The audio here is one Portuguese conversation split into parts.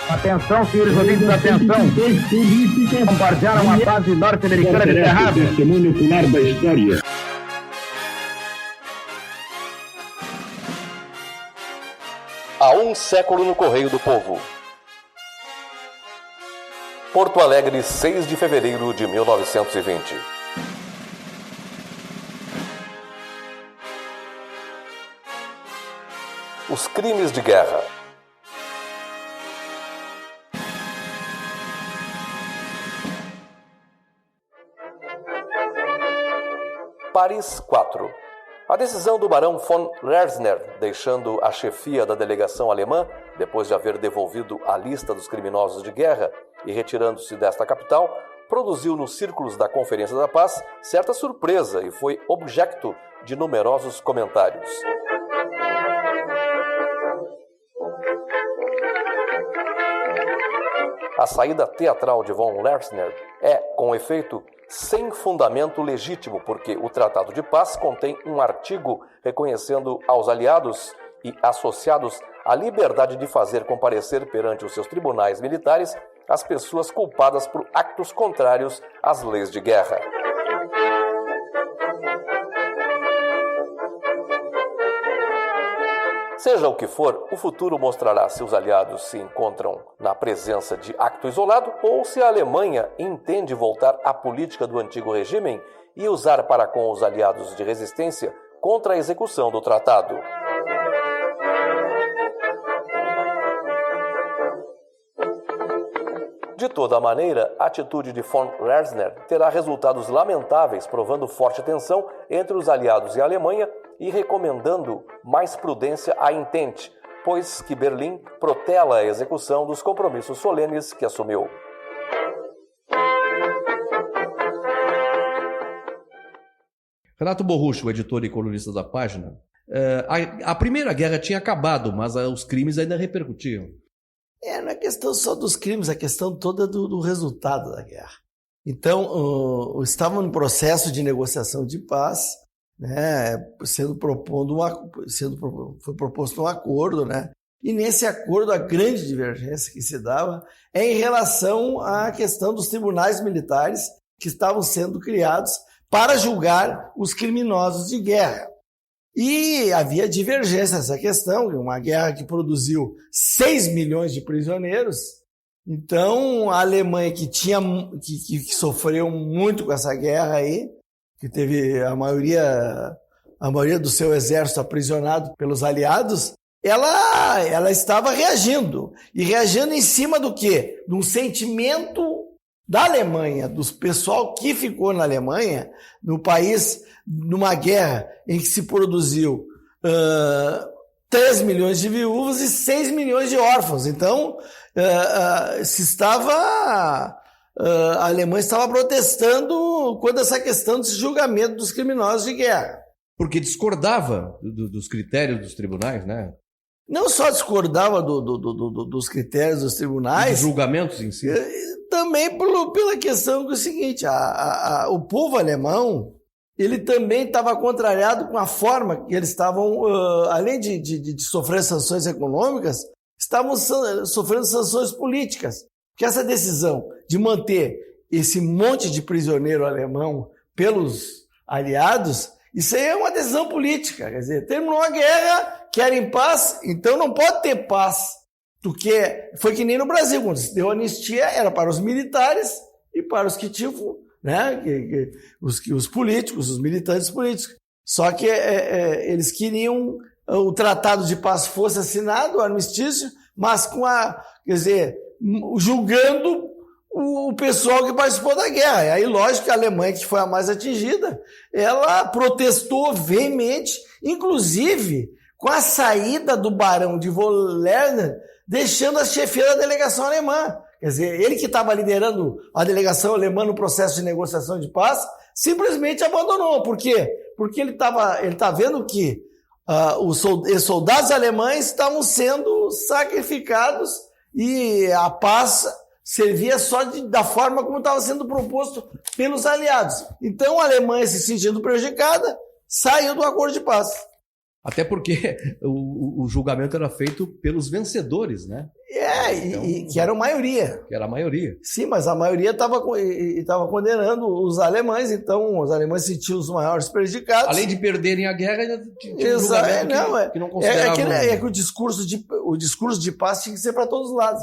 Atenção, senhores ouvintes, atenção. Bombardearam a base norte-americana de Cerrado. Testemunho ocular da história. Há um século no Correio do Povo. Porto Alegre, 6 de fevereiro de 1920. Os crimes de guerra. Paris 4. A decisão do barão von Lersner, deixando a chefia da delegação alemã, depois de haver devolvido a lista dos criminosos de guerra e retirando-se desta capital, produziu nos círculos da Conferência da Paz certa surpresa e foi objeto de numerosos comentários. A saída teatral de von Lersner é, com efeito, sem fundamento legítimo, porque o Tratado de Paz contém um artigo reconhecendo aos aliados e associados a liberdade de fazer comparecer perante os seus tribunais militares as pessoas culpadas por actos contrários às leis de guerra. Seja o que for, o futuro mostrará se os aliados se encontram na presença de acto isolado ou se a Alemanha entende voltar à política do antigo regime e usar para com os aliados de resistência contra a execução do tratado. De toda maneira, a atitude de von Lersner terá resultados lamentáveis, provando forte tensão entre os aliados e a Alemanha e recomendando mais prudência à Entente, pois que Berlim protela a execução dos compromissos solenes que assumiu. Renato Borrucho, editor e colunista da página, a Primeira Guerra tinha acabado, mas os crimes ainda repercutiam. Não é questão só dos crimes, é questão toda do resultado da guerra. Então, estavam no processo de negociação de paz, né, foi proposto um acordo, né, e nesse acordo a grande divergência que se dava é em relação à questão dos tribunais militares que estavam sendo criados para julgar os criminosos de guerra. E havia divergência nessa questão, uma guerra que produziu 6 milhões de prisioneiros. Então, a Alemanha, que sofreu muito com essa guerra aí, que teve a maioria do seu exército aprisionado pelos aliados, ela estava reagindo. E reagindo em cima do quê? De um sentimento da Alemanha, do pessoal que ficou na Alemanha, no país, numa guerra em que se produziu 3 milhões de viúvas e 6 milhões de órfãos. Então, a Alemanha estava protestando quanto a essa questão desse julgamento dos criminosos de guerra. Porque discordava dos critérios dos tribunais, né? Não só discordava dos critérios dos tribunais... Dos julgamentos em si. Também pela questão que é o seguinte, o povo alemão, ele também estava contrariado com a forma que eles estavam, além de sofrer sanções econômicas, estavam sofrendo sanções políticas. Porque essa decisão de manter esse monte de prisioneiro alemão pelos aliados, isso aí é uma decisão política. Quer dizer, terminou a guerra, querem paz, então não pode ter paz. Porque foi que nem no Brasil, quando se deu anistia, era para os militares e para os que tinham, né, os políticos, os militantes políticos. Só que eles queriam o tratado de paz fosse assinado, o armistício, mas julgando o pessoal que participou da guerra. E aí, lógico que a Alemanha, que foi a mais atingida, ela protestou veemente, inclusive com a saída do barão de von Lersner, deixando a chefia da delegação alemã. Quer dizer, ele que estava liderando a delegação alemã no processo de negociação de paz, simplesmente abandonou. Por quê? Porque ele tá vendo que os soldados alemães estavam sendo sacrificados e a paz servia só da forma como estava sendo proposto pelos aliados. Então a Alemanha, se sentindo prejudicada, saiu do acordo de paz. Até porque o julgamento era feito pelos vencedores, né? Então, que era a maioria. Que era a maioria. Sim, mas a maioria estava condenando os alemães, então os alemães se sentiam os maiores prejudicados. Além de perderem a guerra, ainda tinha um julgamento que não consideravam... Que o discurso de paz tinha que ser para todos os lados.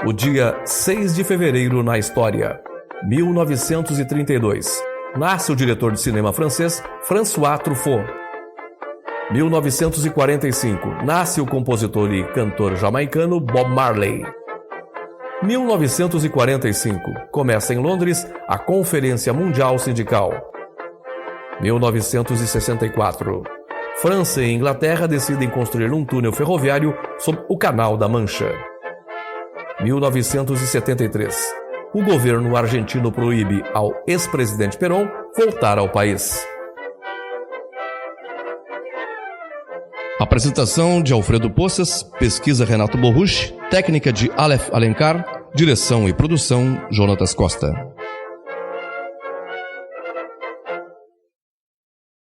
O dia 6 de fevereiro na história, 1932. Nasce o diretor de cinema francês François Truffaut. 1945. Nasce o compositor e cantor jamaicano Bob Marley. 1945. Começa em Londres a Conferência Mundial Sindical. 1964. França e Inglaterra decidem construir um túnel ferroviário sob o Canal da Mancha. 1973. O governo argentino proíbe ao ex-presidente Perón voltar ao país. Apresentação de Alfredo Poças, pesquisa Renato Borruch, técnica de Aleph Alencar, direção e produção Jonatas Costa.